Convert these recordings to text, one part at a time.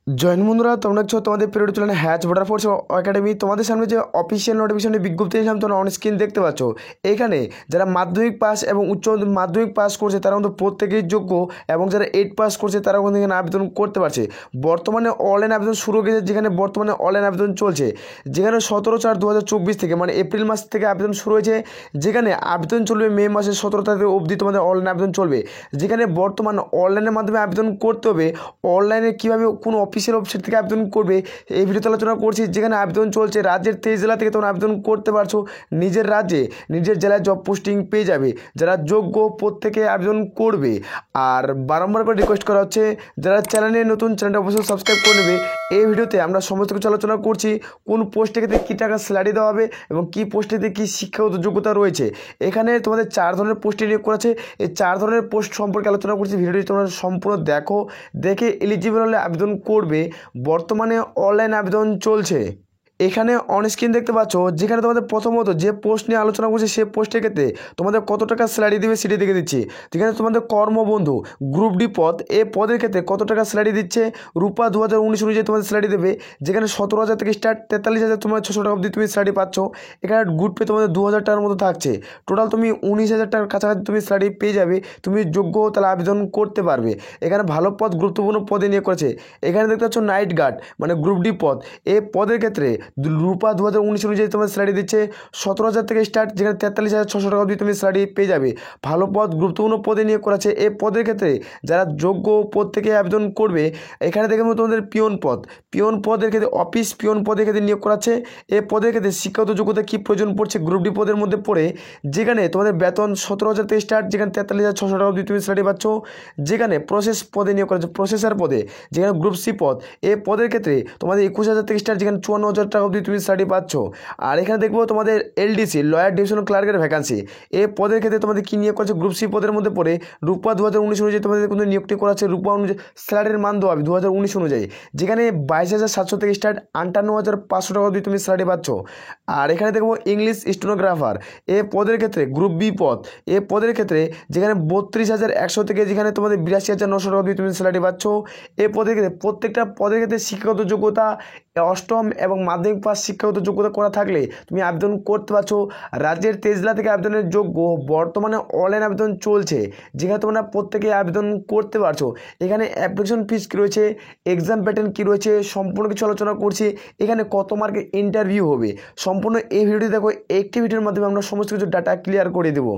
Join বন্ধুরা, তোমরা দেখছো তোমাদের পিরিয়ড চ্যানেল হ্যাচ বর্ডার ফোর্স একাডেমি। তোমাদের সামনে যে অফিসিয়াল নোটিফিকেশনের বিজ্ঞপ্তি দিয়েছিলাম তোমরা অন স্ক্রিন দেখতে পাচ্ছ। এখানে যারা মাধ্যমিক পাস এবং উচ্চ মাধ্যমিক পাস করছে তারা কিন্তু প্রত্যেকেই যোগ্য, এবং যারা 8 পাস করছে তারাও কিন্তু এখানে আবেদন করতে পারছে। বর্তমানে অনলাইন আবেদন শুরু হয়ে গেছে, যেখানে বর্তমানে অনলাইন আবেদন চলছে, যেখানে 17/4/2024 থেকে মানে এপ্রিল মাস থেকে আবেদন শুরু হয়েছে, যেখানে আবেদন চলবে মে মাসের 17 তারিখ অবধি তোমাদের অনলাইন আবেদন চলবে। যেখানে বর্তমান অনলাইনের মাধ্যমে আবেদন করতে হবে, অনলাইনে কীভাবে কোন অফিসিয়াল ওয়েবসাইট থেকে আবেদন করবে এই ভিডিওতে আলোচনা করছি। যেখানে আবেদন চলছে রাজ্যের 23 জেলা থেকে তোমরা আবেদন করতে পারছো, নিজের রাজ্যে নিজের জেলায় জব পোস্টিং পেয়ে যাবে। যারা যোগ্য প্রত্যেকে আবেদন করবে। আর বারংবার করে রিকোয়েস্ট করা হচ্ছে, যারা চ্যানেলে নতুন চ্যানেলটা অবশ্যই সাবস্ক্রাইব করে নেবে। এই ভিডিওতে আমরা সমস্ত কিছু আলোচনা করছি, কোন পোস্টে ক্ষেত্রে কী টাকা স্যালারি দেওয়া হবে এবং কী পোস্টেতে কী শিক্ষাগত যোগ্যতা রয়েছে। এখানে তোমাদের 4 ধরনের পোস্টে নিয়োগ করা আছে। এই 4 ধরনের পোস্ট সম্পর্কে আলোচনা করছি। ভিডিওটি তোমরা সম্পূর্ণ দেখো, দেখে এলিজিবল হলে আবেদন করবে। বর্তমানে অনলাইন আবেদন চলছে। এখানে অন স্ক্রিন দেখতে পাচ্ছ, যেখানে তোমাদের প্রথমত যে পোস্ট নিয়ে আলোচনা করছি সেই পোস্টের ক্ষেত্রে তোমাদের কত টাকা স্যালারি দেবে সেটি দেখে দিচ্ছি। যেখানে তোমাদের কর্মবন্ধু গ্রুপ ডি পদ, এই পদের ক্ষেত্রে কত টাকা স্যালারি দিচ্ছে রূপা 2019 অনুযায়ী তোমাদের স্যালারি দেবে। যেখানে 17,000 থেকে স্টার্ট, 43,000 তোমার 600 টাকা অবধি তুমি স্যালারি পাচ্ছ। এখানে গুড পে তোমাদের 2,000 টাকার মতো থাকছে। টোটাল তুমি 19,000 টাকার কাছাকাছি তুমি স্যালারি পেয়ে যাবে। তুমি যোগ্য তাহলে আবেদন করতে পারবে। এখানে ভালো পদ, গুরুত্বপূর্ণ পদে নিয়োগ করেছে। এখানে দেখতে পাচ্ছ নাইট গার্ড মানে গ্রুপ ডি পদ, এই পদের ক্ষেত্রে রূপা 2019 অনুযায়ী তোমার স্যালারি দিচ্ছে 17,000 থেকে স্টার্ট, যেখানে 43,600 টাকা অবধি তুমি স্যালারি পেয়ে যাবে। ভালো পদ, গুরুত্বপূর্ণ পদে নিয়োগ করেছে। এই পদের ক্ষেত্রে যারা যোগ্য পদ থেকে আবেদন করবে, এখানে দেখে তোমাদের পিয়ন পদ, পিয়ন পদের ক্ষেত্রে অফিস পিয়ন পদের ক্ষেত্রে নিয়োগ করাচ্ছে। এই পদের ক্ষেত্রে শিক্ষাগত যোগ্যতা কী প্রয়োজন পড়ছে গ্রুপ ডি পদের মধ্যে পড়ে, যেখানে তোমাদের বেতন 17,000 থেকে স্টার্ট, যেখানে 43,600 টাকা অবধি তুমি স্যালারি পাচ্ছ। যেখানে প্রসেস পদে নিয়োগ করেছে, প্রসেসর পদে, যেখানে গ্রুপ সি পদ, এই পদের ক্ষেত্রে তোমাদের 21,000 থেকে স্টার্ট, যেখানে 54,000 টাকা অবধি তুমি স্যালারি পাচ্ছ। আর এখানে দেখবো তোমাদের এলডিসি লয়ার ডিভিশনাল ক্লার্কের ভ্যাকান্সি, এই পদের ক্ষেত্রে তোমাদের কি নিয়োগ করেছে গ্রুপ সি পদের মধ্যে পড়ে রূপা 2019 অনুযায়ী তোমাদের কিন্তু নিয়োগটি করা আছে। রূপা অনুযায়ী স্যালারির মান দেওয়া হবে 2019 অনুযায়ী, যেখানে 22,700 থেকে স্টার্ট, 58,500 টাকা অবধি তুমি স্যালারি পাচ্ছ। আর এখানে দেখবো ইংলিশ স্টেনোগ্রাফার, এ পদের ক্ষেত্রে গ্রুপ বি পদ, এ পদের ক্ষেত্রে যেখানে 32,100 থেকে যেখানে তোমাদের 82,900 টাকা অবধি তুমি স্যালারি পাচ্ছ। এই পদের ক্ষেত্রে প্রত্যেকটা পদের ক্ষেত্রে শিক্ষাগত যোগ্যতা অষ্টম এবং মাধ্যমিক পাস শিক্ষাগত যোগ্যতা করা থাকলে তুমি আবেদন করতে পারছো। রাজ্যের 23 জেলা থেকে আবেদনের যোগ্য। বর্তমানে অনলাইন আবেদন চলছে, যেখানে তোমরা প্রত্যেকে আবেদন করতে পারছো। এখানে অ্যাপ্লিকেশন ফিস কী রয়েছে, এক্সাম প্যাটার্ন কী রয়েছে, সম্পূর্ণ কিছু আলোচনা করছি। এখানে কত মার্কের ইন্টারভিউ হবে, সম্পূর্ণ এই ভিডিওটি দেখো। একটি ভিডিওর মাধ্যমে আমরা সমস্ত কিছু ডাটা ক্লিয়ার করে দেবো।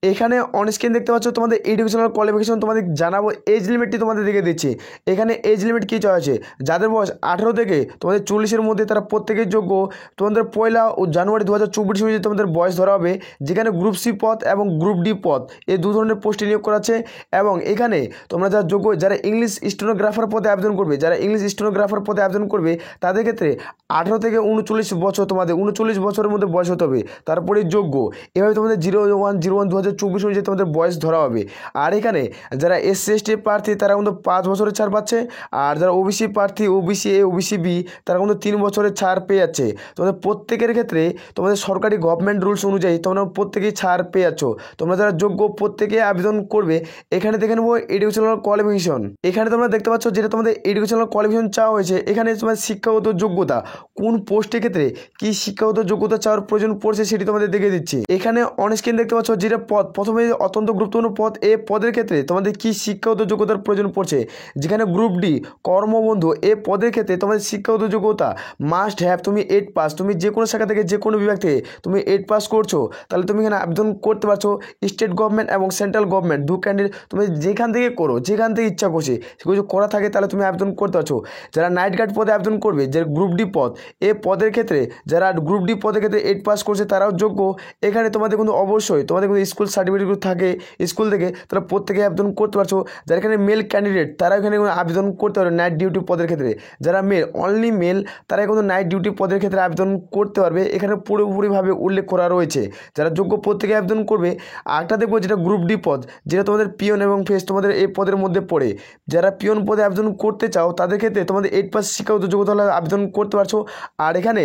এখানে অন স্ক্রিন দেখতে পাচ্ছ তোমাদের এডুকেশনাল কোয়ালিফিকেশন তোমাদের জানাবো। এজ লিমিটটি তোমাদের দেখে দিচ্ছি। এখানে এজ লিমিট কী চাওয়া আছে, যাদের বয়স 18 থেকে তোমাদের 40-এর মধ্যে তারা প্রত্যেকেই যোগ্য। তোমাদের 1 জানুয়ারি 2024 অনুযায়ী তোমাদের বয়স ধরা হবে। যেখানে গ্রুপ সি পদ এবং গ্রুপ ডি পদ, এই দু ধরনের পোস্টে নিয়োগ করা আছে। এবং এখানে তোমরা যারা যোগ্য, যারা ইংলিশ স্টেনোগ্রাফার পদে আবেদন করবে, যারা ইংলিশ স্টেনোগ্রাফার পদে আবেদন করবে তাদের ক্ষেত্রে 18 থেকে 39 বছর, তোমাদের 39 বছরের মধ্যে বয়স হতে হবে, তারপরে যোগ্য। এভাবে তোমাদের 01/01/2024 অনুযায়ী তোমাদের বয়স ধরা হবে। আর এখানে যারা এসসি এসটি প্রার্থী তারা কিন্তু 5 বছরের ছাড় পাচ্ছে। আর যারা ওবিসি প্রার্থী, ওবিসি এ, ওবিসি বি, তারা কিন্তু 3 বছরের ছাড় পেয়ে যাচ্ছে। তোমাদের প্রত্যেকের ক্ষেত্রে তোমাদের সরকারি গভর্নমেন্ট রুলস অনুযায়ী তোমরা প্রত্যেকেই ছাড় পেয়ে যাচ্ছ। তোমরা যারা যোগ্য প্রত্যেকে আবেদন করবে। এখানে দেখে নেবো এডুকেশনাল কোয়ালিফিকেশন। এখানে তোমরা দেখতে পাচ্ছ যেটা তোমাদের এডুকেশনাল কোয়ালিফিকেশন চাওয়া হয়েছে। এখানে তোমার শিক্ষাগত যোগ্যতা, কোন পোস্টের ক্ষেত্রে কি শিক্ষাগত যোগ্যতা চাওয়ার প্রয়োজন পড়ছে সেটি তোমাদের দেখে দিচ্ছি। এখানে অন স্ক্রিন দেখতে পাচ্ছ যেটা পদ, প্রথমে অত্যন্ত গুরুত্বপূর্ণ পদ, এ পদের ক্ষেত্রে তোমাদের কি শিক্ষাগত যোগ্যতার প্রয়োজন পড়ছে। যেখানে গ্রুপ ডি কর্মবন্ধু, এ পদের ক্ষেত্রে তোমাদের শিক্ষাগত যোগ্যতা মাস্ট হ্যাভ, তুমি 8 পাস, তুমি যে কোনো শাখা থেকে যে কোনো বিভাগ থেকে তুমি 8 পাস করছো, তাহলে তুমি এখানে আবেদন করতে পারছো। স্টেট গভর্নমেন্ট এবং সেন্ট্রাল গভর্নমেন্ট দু ক্যান্ডিডেট তুমি যেখান থেকে করো, যেখান থেকে ইচ্ছা করছে সেগুলো যদি করা থাকে তাহলে তুমি আবেদন করতে পারছো। যারা নাইট গার্ড পদে আবেদন করবে, যে গ্রুপ ডি পদ, এ পদের ক্ষেত্রে যারা গ্রুপ ডি পদের ক্ষেত্রে 8 পাস করছে তারাও যোগ্য। এখানে তোমাদের কিন্তু অবশ্যই তোমাদের কিন্তু স্কুল সার্টিফিকেটগুলো থাকে স্কুল থেকে, তারা প্রত্যেকে আবেদন করতে পারছো। যারা এখানে মেল ক্যান্ডিডেট তারা এখানে আবেদন করতে পারবে নাইট ডিউটি পদের ক্ষেত্রে। যারা মেল, অনলি মেল, তারা কিন্তু নাইট ডিউটি পদের ক্ষেত্রে আবেদন করতে পারবে। এখানে পুরোপুরিভাবে উল্লেখ করা রয়েছে। যারা যোগ্য প্রত্যেকে আবেদন করবে। আরেকটা দেখবো যেটা গ্রুপ ডি পদ, যেটা তোমাদের পিয়ন এবং ফেস তোমাদের এই পদের মধ্যে পড়ে। যারা পিয়ন পদে আবেদন করতে চাও তাদের ক্ষেত্রে তোমাদের 8 পাস শিক্ষাগত যোগ্যতা হলে আবেদন করতে পারছো। আর এখানে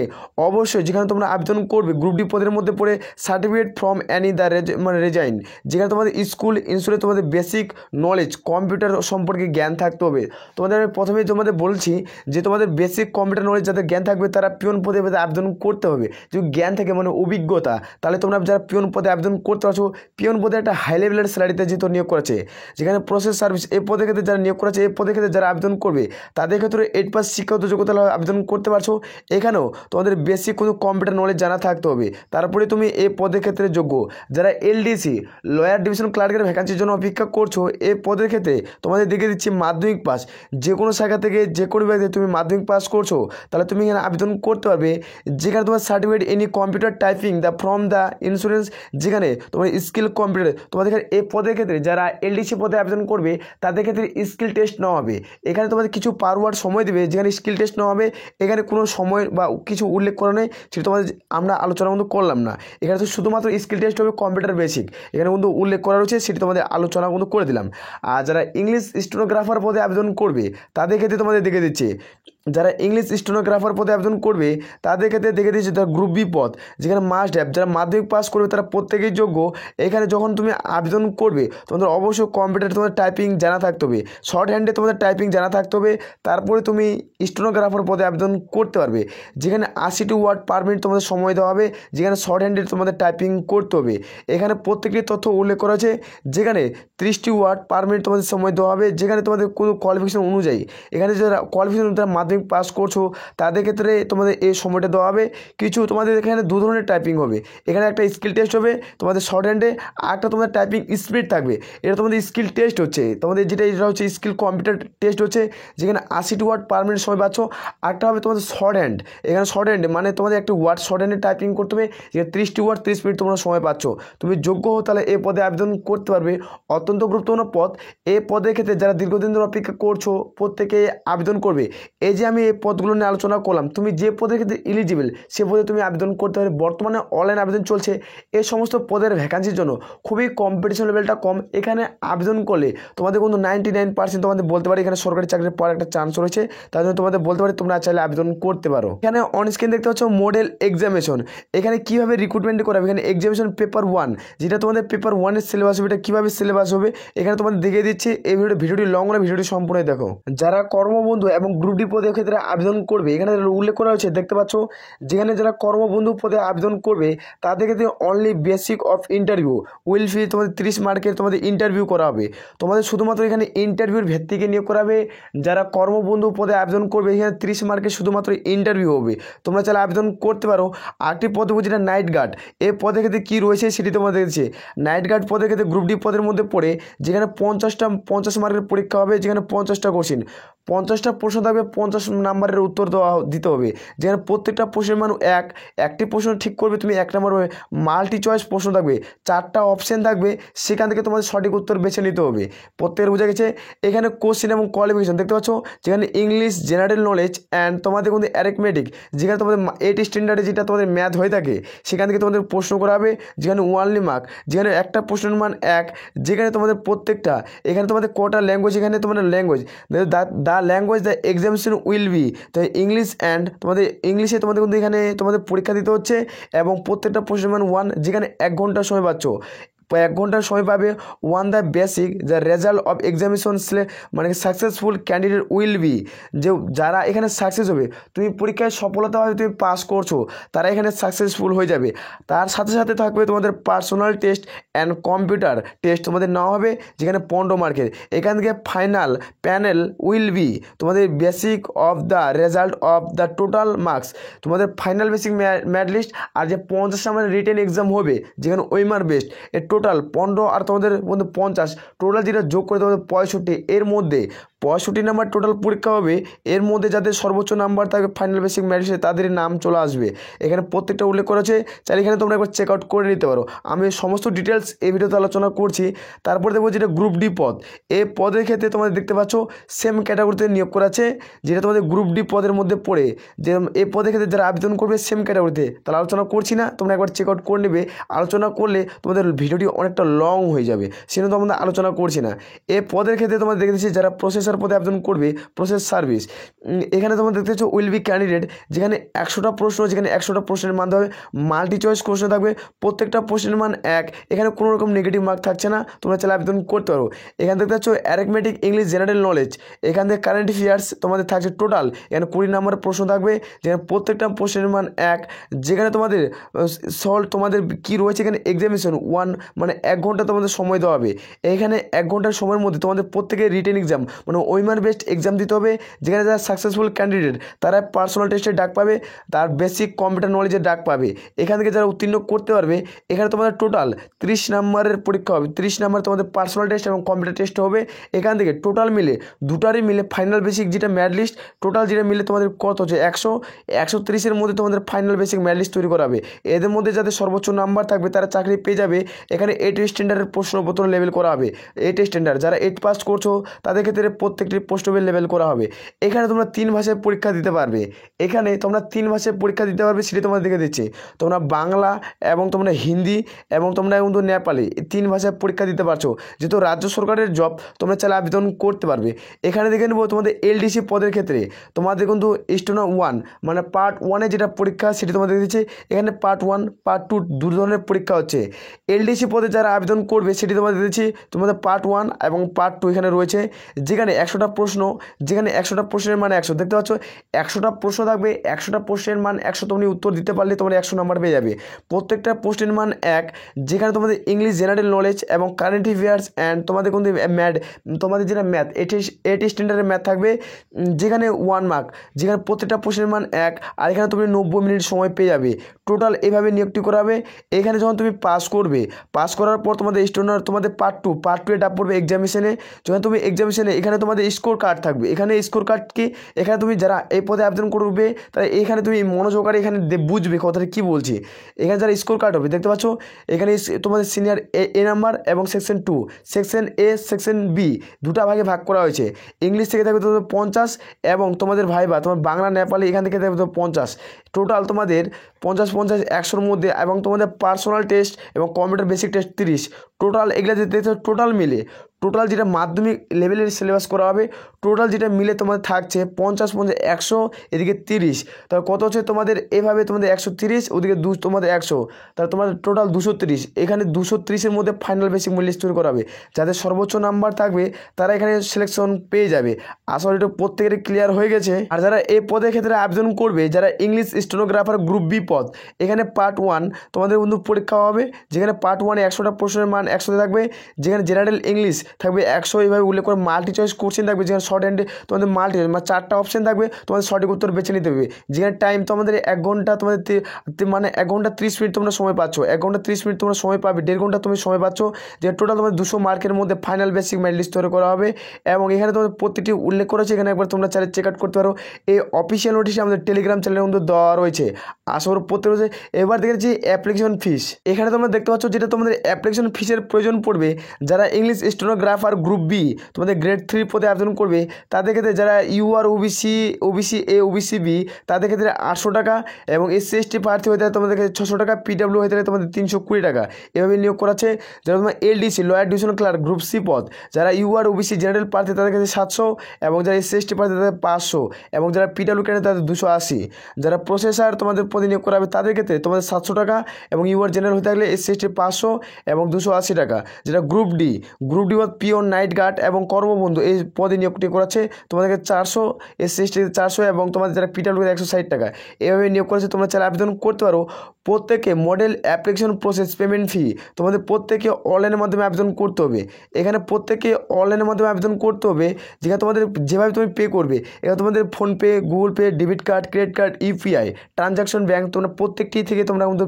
অবশ্যই যেখানে তোমরা আবেদন করবে গ্রুপ ডি পদের মধ্যে পড়ে সার্টিফিকেট ফ্রম অ্যানি দ্য মানে ডিজাইন, যেখানে তোমাদের স্কুল ইনস্টিটিউটে তোমাদের বেসিক নলেজ কম্পিউটার সম্পর্কে জ্ঞান থাকতে হবে। তোমাদের আমি প্রথমেই তোমাদের বলছি যে তোমাদের বেসিক কম্পিউটার নলেজ যাদের জ্ঞান থাকবে তারা পিয়ন পদে আবেদন করতে হবে। যদি জ্ঞান থাকে মানে অভিজ্ঞতা, তাহলে তোমরা যারা পিয়ন পদে আবেদন করতে পারছো, পিয়ন পদে একটা হাই লেভেলের স্যালারিতে যেহেতু নিয়োগ করেছে, যেখানে প্রসেস সার্ভিস এই পদের ক্ষেত্রে যারা নিয়োগ করেছে, এই পদের ক্ষেত্রে যারা আবেদন করবে তাদের ক্ষেত্রে 8 পাস শিক্ষাগত যোগ্যতা আবেদন করতে পারছো। এখানেও তোমাদের বেসিক কোনো কম্পিউটার নলেজ জানা থাকতে হবে, তারপরে তুমি এই পদের ক্ষেত্রে যোগ্য। যারা এলডিসি লয়ার ডিভিশন ক্লার্কের ভ্যাকান্সির জন্য অপেক্ষা করছো, এই পদের ক্ষেত্রে তোমাদের দেখে দিচ্ছি মাধ্যমিক পাস, যে কোনো শাখা থেকে যে কোনো বিভাগে তুমি মাধ্যমিক পাস করছো তাহলে তুমি এখানে আবেদন করতে পারবে। যেখানে তোমার certificate any computer typing the from the insurance, যেখানে তোমার স্কিল কম্পিউটার, তোমাদের এই পদের ক্ষেত্রে যারা এলডিসি পদে আবেদন করবে তাদের ক্ষেত্রে স্কিল টেস্ট নেওয়া হবে। এখানে তোমাদের কিছু পার ওয়ার্ড সময় দেবে, যেখানে স্কিল টেস্ট নেওয়া হবে। এখানে কোনো সময় বা কিছু উল্লেখ করা নেই, সেটা তোমাদের আমরা আলোচনা কিন্তু করলাম না। এখানে তো শুধুমাত্র স্কিল টেস্ট হবে কম্পিউটার বেসিক, এখানে কিন্তু উল্লেখ করা রয়েছে, সেটি তোমাদের আলোচনা কিন্তু করে দিলাম। আর যারা ইংলিশ স্টেনোগ্রাফার পদে আবেদন করবে তাদের ক্ষেত্রে তোমাদের দেখে দিচ্ছে, যারা ইংলিশ স্টেনোগ্রাফার পদে আবেদন করবে তাদের ক্ষেত্রে দেখে দিচ্ছে তারা গ্রুপ বি পদ, যেখানে মাস্ট হ্যাভ, যারা মাধ্যমিক পাস করবে তারা প্রত্যেকেই যোগ্য। এখানে যখন তুমি আবেদন করবে তোমাদের অবশ্যই কম্পিউটারে তোমাদের টাইপিং জানা থাকতে হবে, শর্ট হ্যান্ডে তোমাদের টাইপিং জানা থাকতে হবে, তারপরে তুমি স্টেনোগ্রাফার পদে আবেদন করতে পারবে। যেখানে 80 ওয়ার্ড পার মিনিট তোমাদের সময় দেওয়া হবে, যেখানে শর্ট হ্যান্ডে তোমাদের টাইপিং করতে হবে। এখানে প্রত্যেকটি তথ্য উল্লেখ করা আছে, যেখানে 30 ওয়ার্ড পার মিনিট তোমাদের সময় দেওয়া হবে। যেখানে তোমাদের কোনো কোয়ালিফিকেশন অনুযায়ী, এখানে যারা কোয়ালিফিকেশন তারা মাধ্যমিক পাস করছো তাদের ক্ষেত্রে তোমাদের এই সময়টা দেওয়া হবে। কিছু তোমাদের এখানে দু ধরনের টাইপিং হবে, এখানে একটা স্কিল টেস্ট হবে তোমাদের শর্ট হ্যান্ডে, আর একটা তোমাদের টাইপিং স্পিড থাকবে। এটা তোমাদের স্কিল টেস্ট হচ্ছে, তোমাদের যেটা হচ্ছে স্কিল কম্পিউটার টেস্ট হচ্ছে, যেখানে 80 ওয়ার্ড পার মিনিট সময় পাচ্ছ। আরেকটা হবে তোমাদের শর্ট হ্যান্ড, এখানে শর্ট হ্যান্ড মানে তোমাদের একটি ওয়ার্ড শর্ট হ্যান্ডে টাইপিং করতে হবে, যেখানে 30 ওয়ার্ড 30 মিনিট তোমরা সময় পাচ্ছ। তুমি যোগ্য হো তাহলে এই পদে আবেদন করতে পারবে। অত্যন্ত গুরুত্বপূর্ণ পদ, এই পদের ক্ষেত্রে যারা দীর্ঘদিন ধরে অপেক্ষা করছো প্রত্যেকে আবেদন করবে। এই যে আমি এই পদগুলো নিয়ে আলোচনা করলাম, তুমি যে পদের ক্ষেত্রে এলিজিবল সে পদে তুমি আবেদন করতে পারবে। বর্তমানে অনলাইন আবেদন চলছে এই সমস্ত পদের ভ্যাকান্সির জন্য, খুবই কম্পিটিশন লেভেলটা কম। এখানে আবেদন করলে তোমাদের কিন্তু 99% তোমাদের বলতে পারি এখানে সরকারি চাকরির পাওয়ার একটা চান্স রয়েছে, তার জন্য তোমাদের বলতে পারি তোমরা চাইলে আবেদন করতে পারো। এখানে অন স্ক্রিন দেখতে পাচ্ছ মডেল এক্সামিনেশন, এখানে কীভাবে রিক্রুটমেন্ট করাবে। এখানে এক্সামিনেশন পেপার 1, যেটা তোমাদের পেপার 1-এর সিলেবাস হবে, এটা কীভাবে সিলেবাস হবে এখানে তোমাদের দেখিয়ে দিচ্ছি। এই ভিডিওটি লং হলে ভিডিওটি সম্পূর্ণ দেখো। যারা কর্মবন্ধু এবং গ্রুপ ডি পদের ক্ষেত্রে আবেদন করবে এখানে উল্লেখ করা হয়েছে দেখতে পাচ্ছ, যেখানে যারা কর্মবন্ধু পদে আবেদন করবে তাদের ক্ষেত্রে only basic of interview will fee, তোমাদের 30 মার্কের তোমাদের ইন্টারভিউ করা হবে। তোমাদের শুধুমাত্র এখানে ইন্টারভিউর ভিত্তিকে নিয়োগ করাবে। যারা কর্মবন্ধু পদে আবেদন করবে এখানে 30 মার্কের শুধুমাত্র ইন্টারভিউ হবে, তোমরা চাইলে আবেদন করতে পারো। আরেকটি পদ যেটা নাইট গার্ড, এই পদের ক্ষেত্রে কী রয়েছে সেটি তোমাদের দেখছে। নাইট গার্ড পদের ক্ষেত্রে গ্রুপ ডি পদের মধ্যে পড়ে, যেখানে 50 মার্কের পরীক্ষা হবে, যেখানে 50টা কোশ্চেন, 50টা প্রশ্ন থাকবে, 50 নাম্বারের উত্তর দিতে হবে। যেখানে প্রত্যেকটা প্রশ্নের মান একটি প্রশ্ন ঠিক করবে তুমি 1 নম্বর হবে। মাল্টি চয়েস প্রশ্ন থাকবে, 4টা অপশান থাকবে, সেখান থেকে তোমাদের সঠিক উত্তর বেছে নিতে হবে। প্রত্যেকের বোঝা গেছে। এখানে কোশ্চেন এবং কোয়ালিফিকেশন দেখতে পাচ্ছ, যেখানে ইংলিশ জেনারেল নলেজ অ্যান্ড তোমাদের কিন্তু অ্যারিথমেটিক, যেখানে তোমাদের 8 স্ট্যান্ডার্ডে যেটা তোমাদের ম্যাথ হয়ে থাকে সেখান থেকে তোমাদের প্রশ্ন করা হবে, যেখানে ওয়ানলি মার্ক, যেখানে একটা প্রশ্নের মান 1। যেখানে তোমাদের প্রত্যেকটা এখানে তোমাদের কোটা ল্যাঙ্গুয়েজ, এখানে তোমাদের language the language the examination will be, তো ইংলিশ অ্যান্ড তোমাদের ইংলিশে তোমাদের কিন্তু এখানে তোমাদের পরীক্ষা দিতে হচ্ছে, এবং প্রত্যেকটা প্রশ্নের মান 1। যেখানে 1 ঘন্টা সময় পাচ্ছ, 1 ঘন্টার সময় পাবে। 1 the basic the result of examination মানে সাকসেসফুল ক্যান্ডিডেট উইল বি, যে যারা এখানে সাকসেস হবে, তুমি পরীক্ষায় সফলতাভাবে তুমি পাস করছো তারা এখানে সাকসেসফুল হয়ে যাবে। তার সাথে সাথে থাকবে তোমাদের personal test and computer test তোমাদের নেওয়া হবে, যেখানে 15 মার্কের। এখান থেকে ফাইনাল প্যানেল উইল বি তোমাদের basic of the result of the total marks, তোমাদের ফাইনাল বেসিক ম্যাথ লিস্ট। আর যে 50 নাম্বারের রিটেন এক্সাম হবে, যেখানে ওয়েমার বেস্ট, এর টোটাল 15 আর তোমাদের মধ্যে 50, টোটাল যেটা যোগ করে তোমাদের 65, এর মধ্যে 65 নাম্বার টোটাল পরীক্ষা হবে। এর মধ্যে যাদের সর্বোচ্চ নাম্বার থাকবে ফাইনাল বেসিক ম্যারিটে তাদেরই নাম চলে আসবে। এখানে প্রত্যেকটা উল্লেখ করেছে, চাইলে এখানে তোমরা একবার চেক আউট করে নিতে পারো। আমি সমস্ত ডিটেলস এই ভিডিওতে আলোচনা করছি। তারপর দেখবো যেটা গ্রুপ ডি পদ, এই পদের ক্ষেত্রে তোমাদের দেখতে পাচ্ছ সেম ক্যাটাগরিতে নিয়োগ করা আছে, যেটা তোমাদের গ্রুপ ডি পদের মধ্যে পড়ে। যে এই পদের ক্ষেত্রে যারা আবেদন করবে সেম ক্যাটাগরিতে, তাহলে আলোচনা করছি না, তোমরা একবার চেক আউট করে নেবে। আলোচনা করলে তোমাদের ভিডিওটি অনেকটা লং হয়ে যাবে, সেজন্য তোমরা আলোচনা করছি না। এই পদের ক্ষেত্রে তোমরা দেখে দিচ্ছি যারা প্রসেসর প্রসেসর পদে আবেদন করবে, প্রসেস সার্ভিস। এখানে তোমরা দেখতে পাচ্ছ উইল বি ক্যান্ডিডেট, যেখানে 100টা প্রশ্ন, যেখানে 100টা প্রশ্নের মান দেবে, মাল্টি চয়েস কোশ্চেন থাকবে, প্রত্যেকটা প্রশ্নের মান 1, এখানে কোনো রকম নেগেটিভ মার্ক থাকছে না, তোমরা চাইলে আবেদন করতে পারো। এখানে দেখতে পাচ্ছ অ্যারিথমেটিক, ইংলিশ, জেনারেল নলেজ, এখান থেকে কারেন্ট অ্যাফেয়ার্স তোমাদের থাকছে টোটাল, এখানে 20 নম্বরের প্রশ্ন থাকবে, যেখানে প্রত্যেকটা প্রশ্নের মান 1, যেখানে তোমাদের তোমাদের কী রয়েছে এখানে এক্সামিনেশন 1, মানে 1 ঘন্টা তোমাদের সময় দেওয়া হবে। এখানে 1 ঘন্টার সময়ের মধ্যে তোমাদের প্রত্যেকের রিটেন এক্সাম, মানে ওইমার বেস্ট এক্সাম দিতে হবে, যেখানে যারা সাকসেসফুল ক্যান্ডিডেট তারা পার্সোনাল টেস্টের ডাক পাবে, তার বেসিক কম্পিউটার নলেজের ডাক পাবে। এখান থেকে যারা উত্তীর্ণ করতে পারবে, এখানে তোমাদের টোটাল 30 নম্বরের পরীক্ষা হবে, 30 নম্বর তোমাদের পার্সোনাল টেস্ট এবং কম্পিউটার টেস্ট হবে। এখান থেকে টোটাল মিলে দুটারই মিলে ফাইনাল বেসিক যেটা ম্যাথ লিস্ট, টোটাল যেটা মিলে তোমাদের কত হচ্ছে 130-এর মধ্যে তোমাদের ফাইনাল বেসিক ম্যাথ লিস্ট তৈরি করা হবে। এদের মধ্যে যাদের সর্বোচ্চ নাম্বার থাকবে তারা চাকরি পেয়ে যাবে। এখানে 8 স্ট্যান্ডার্ডের প্রশ্নপত্র লেভেল করা হবে, 8 স্ট্যান্ডার্ড, যারা 8 পাস করছো তাদের ক্ষেত্রে প্রত্যেকটি প্রশ্নের লেভেল করা হবে। এখানে তোমরা 3 ভাষায় পরীক্ষা দিতে পারবে, এখানে তোমরা 3 ভাষায় পরীক্ষা দিতে পারবে, সেটি তোমরা দেখে দিচ্ছি। তোমরা বাংলা এবং তোমরা হিন্দি এবং তোমরা কিন্তু নেপালি 3 ভাষায় পরীক্ষা দিতে পারছো। যেহেতু রাজ্য সরকারের জব, তোমরা চাইলে আবেদন করতে পারবে। এখানে দেখে নেবো তোমাদের এলডিসি পদের ক্ষেত্রে তোমাদের কিন্তু স্টেনো 1, মানে পার্ট 1-এ যেটা পরীক্ষা সেটি তোমাদের দিচ্ছে। এখানে পার্ট 1, পার্ট 2 দু ধরনের পরীক্ষা হচ্ছে। এলডিসি পদে যারা আবেদন করবে সেটি তোমাদের দিচ্ছি, তোমাদের পার্ট 1 এবং পার্ট 2 এখানে রয়েছে, যেখানে 100টা প্রশ্ন, যেখানে 100টা প্রশ্নের মান 100, দেখতে পাচ্ছ 100টা প্রশ্ন থাকবে, 100টা প্রশ্নের মান 100, তুমি উত্তর দিতে পারলে তোমরা 100 নাম্বার পেয়ে যাবে। প্রত্যেকটা প্রশ্নের মান 1, যেখানে তোমাদের ইংলিশ, জেনারেল নলেজ এবং কারেন্ট অ্যাফেয়ার্স অ্যান্ড তোমাদের কিন্তু তোমাদের যেটা ম্যাথ 8 স্ট্যান্ডার্ডের ম্যাথ থাকবে, যেখানে 1 মার্ক, যেখানে প্রত্যেকটা প্রশ্নের মান 1, আর এখানে তুমি 90 মিনিট সময় পেয়ে যাবে। টোটাল এভাবে নিয়োগটি করা হবে। এখানে যখন তুমি পাস করবে, পাস করার পর তোমাদের স্টুডেন্ট তোমাদের পার্ট 2 ডাক পড়বে এক্সামিনেশনে। যখন তুমি এক্সামিনেশনে এখানে তোমাদের স্কোর কার্ড থাকবে, এখানে স্কোর কার্ড কি, এখানে তুমি যারা এই পদে আবেদন করবে তারা এখানে তুমি মনোযোগকারে এখানে বুঝবে কথাটা কী বলছি। এখানে যারা স্কোর কার্ড হবে, দেখতে পাচ্ছ এখানে তোমাদের সিনিয়র এ নাম্বার এবং সেকশন 2, সেকশন এ, সেকশন বি, দুটা ভাগে ভাগ করা হয়েছে। ইংলিশ থেকে থাকবে তোমাদের 50 এবং তোমাদের ভাইবা তোমার বাংলা, নেপালি এখান থেকে থাকবে 50। টোটাল তোমাদের 50, 100-র মধ্যে, এবং তোমাদের পার্সোনাল টেস্ট এবং কম্পিউটার বেসিক টেস্ট 30। টোটাল এগুলো যেতে টোটাল মিলে, টোটাল যেটা মাধ্যমিক লেভেলের সিলেবাস করা হবে, টোটাল যেটা মিলে তোমাদের থাকছে 50, 100, এদিকে 30, তাহলে কত হচ্ছে তোমাদের এভাবে তোমাদের 130, ওদিকে তোমাদের 100, তাহলে তোমাদের টোটাল 230। এখানে 230-এর মধ্যে ফাইনাল বেসিক লিস্ট তৈরি করা হবে। যাদের সর্বোচ্চ নাম্বার থাকবে তারা এখানে সিলেকশন পেয়ে যাবে। আসলে এটা প্রত্যেকের ক্লিয়ার হয়ে গেছে। আর যারা এই পদের ক্ষেত্রে আবেদন করবে, যারা ইংলিশ স্টেনোগ্রাফার গ্রুপ বি পদ, এখানে পার্ট 1 তোমাদের বন্ধু পরীক্ষা হবে, যেখানে পার্ট 1-এ 100টা প্রশ্নের মান 100 থাকবে, যেখানে জেনারেল ইংলিশ থাকবে 100, এইভাবে উল্লেখ করে মাল্টি চয়েস কোশ্চেন থাকবে, যেখানে শর্ট হ্যান্ডে তোমাদের মাল্টি মানে 4টা অপশন থাকবে, তোমাদের সঠিক উত্তর বেছে নিতে হবে। যেখানে টাইম তোমাদের 1 ঘন্টা, তোমাদের মানে 1 ঘন্টা 30 মিনিট তোমরা সময় পাচ্ছ, 1 ঘন্টা 30 মিনিট তোমরা সময় পাবে, 1.5 ঘন্টা তুমি সময় পাচ্ছ, যে টোটাল তোমাদের 200 মার্কের মধ্যে ফাইনাল বেসিক ম্যাথ লিস্ট তৈরি করা হবে। এবং এখানে তোমাদের প্রতিটি উল্লেখ করেছে, এখানে একবার তোমরা চাইলে চেক আউট করতে পারো। এই অফিসিয়াল নোটিশ আমাদের টেলিগ্রাম চ্যানেলের মধ্যে দেওয়া রয়েছে। আসর প্রত্যেক রয়েছে। এবার দেখেছি অ্যাপ্লিকেশন ফিস, এখানে তোমরা দেখতে পাচ্ছ যেটা তোমাদের অ্যাপ্লিকেশন ফিসের প্রয়োজন পড়বে। যারা ইংলিশ স্টেনোগ্রাফার গ্রুপ বি তোমাদের গ্রেড 3 পদে আবেদন করবে, তাদের ক্ষেত্রে যারা UR OBC A, OBC B, তাদের ক্ষেত্রে 800 টাকা, এবং SC ST প্রার্থী হয়ে থাকে তোমাদের ক্ষেত্রে 600 টাকা, PW হয়ে থাকে তোমাদের 320 টাকা, এভাবে নিয়োগ করাচ্ছে। যারা তোমার LDC lower division clerk group C পদ, যারা ইউআর ওবিসি জেনারেল প্রার্থী তাদের ক্ষেত্রে 700, এবং যারা SC ST প্রার্থী তাদের 500, এবং যারা PW ক্যান্ডিডেট তাদের 280। যারা প্রসেসর তোমাদের পদে নিয়োগ করাবে তাদের ক্ষেত্রে তোমাদের 700 টাকা, এবং ইউআর জেনারেল হয়ে থাকলে SC ST 500 এবং 280 টাকা। যেটা গ্রুপ ডি পদ পিওর নাইট গার্ড এবং কর্মবন্ধু এই পদে নিয়োগটি করাচ্ছে, তোমাদেরকে 400, SC ST 400, এবং তোমাদের যারা PW 160 টাকা, এভাবে নিয়োগ করেছে। তোমরা চাইলে আবেদন করতে পারো। প্রত্যেকে মডেল অ্যাপ্লিকেশন প্রসেস পেমেন্ট ফি তোমাদের প্রত্যেকে অনলাইনের মাধ্যমে আবেদন করতে হবে। এখানে প্রত্যেকে অনলাইনের মাধ্যমে আবেদন করতে হবে, যেখানে তোমাদের যেভাবে তুমি পে করবে, এখানে তোমাদের PhonePe, Google pay, debit card, credit card, UPI, transaction bank, তোমরা প্রত্যেকটি থেকে তোমরা কিন্তু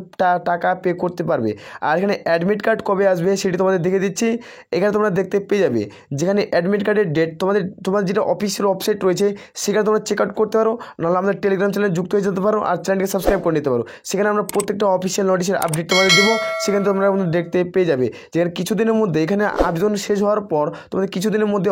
টাকা পে করতে পারবে। আর এখানে অ্যাডমিট কার্ড কবে আসবে সেটি তোমাদের দেখে দিচ্ছি, এখানে তোমরা দেখতে পেয়ে যাবে। যেখানে অ্যাডমিট কার্ডের ডেট তোমাদের যেটা অফিসিয়াল ওয়েবসাইট রয়েছে সেখানে তোমরা চেক আউট করতে পারো, নাহলে আমাদের টেলিগ্রাম চ্যানেলে যুক্ত হয়ে যেতে পারো, আর চ্যানেলকে সাবস্ক্রাইব করে নিতে পারো। সেখানে আমরা প্রত্যেকটা অফিসিয়াল নোটিশের আপডেট তোমাদের দেবো, সেখানে তোমরা দেখতে পেয়ে যাবে। যেখানে কিছুদিনের মধ্যে এখানে আবেদন শেষ হওয়ার পর তোমাদের কিছুদিনের মধ্যে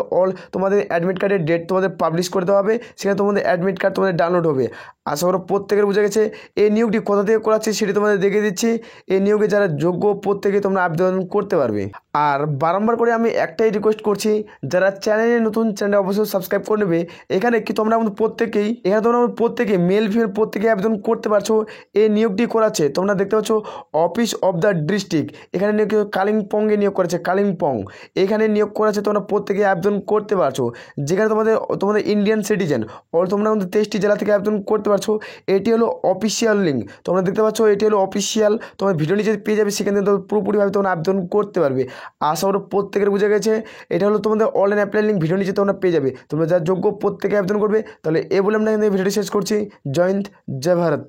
তোমাদের অ্যাডমিট কার্ডের ডেট তোমাদের পাবলিশ করে দেওয়া হবে। সেখানে তোমাদের অ্যাডমিট কার্ড তোমাদের ডাউনলোড হবে। আশা করি প্রত্যেকের বুঝে গেছে। এই নিয়োগটি কোথা থেকে করাচ্ছি সেটি তোমাদের দেখিয়ে দিচ্ছি। এই নিয়োগে যারা যোগ্য প্রত্যেকে তোমরা আবেদন করতে পারবে। আর বারংবার করে আমি একটাই রিকোয়েস্ট করছি, যারা চ্যানেলে নতুন চ্যানেল অবশ্যই সাবস্ক্রাইব করে নেবে। এখানে কি তোমরা প্রত্যেকেই মেল ফিমেল প্রত্যেকেই আবেদন করতে পারছো। এই নিয়োগটি করাচ্ছে তোমরা দেখতে পাচ্ছ অফিস অফ দ্য ডিস্ট্রিক্ট, এখানে নিয়োগ কালিম্পংয়ে নিয়োগ করেছে, কালিম্পং এখানে নিয়োগ করাচ্ছে। তোমরা প্রত্যেকেই আবেদন করতে পারছো, যেখানে তোমাদের ইন্ডিয়ান সিটিজেন তোমরা কিন্তু 23টি জেলা থেকে আবেদন করতে পারছো। এটি হলো অফিসিয়াল লিঙ্ক, তোমরা দেখতে পাচ্ছ এটি হলো অফিসিয়াল। তোমার ভিডিও নিচে পেয়ে যাবে, সেখান থেকে পুরোপুরিভাবে তোমরা আবেদন করতে পারবে। আশা করি প্রত্যেকের বুঝে গেছে। এটা হলো তোমাদের অনলাইন অ্যাপ্লাই লিঙ্ক, ভিডিও নিচে তোমরা পেয়ে যাবে। তোমরা যারা যোগ্য প্রত্যেকে আবেদন করবে। তাহলে বলে আমরা ভিডিওটি শেষ করছি। জয় হিন্দ, জয় ভারত।